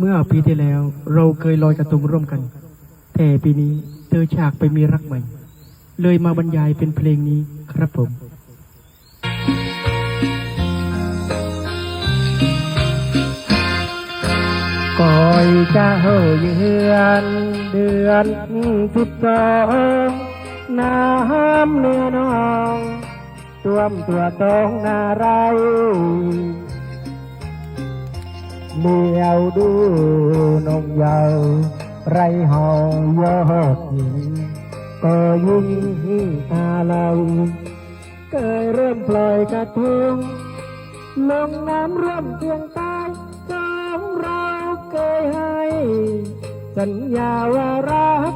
เมื่อปีที่แล้วเราเคยลอยกระทงร่วมกันแต่ปีนี้เธอฉากไปมีรักใหม่เลยมาบรรยายเป็นเพลงนี้ครับผมก่อยจะเฮยเฮือนเดือน12น้ำเนื้อนองท่วมตัวตองนาไรเลี้ยวดูนงเยาไรหอยอดหญิงก็ยิ่งอาเราเคยเริ่มปล่อยกระทงลงน้ำร่วมเพียงตายสองเราเคยให้สัญญาว่ารัก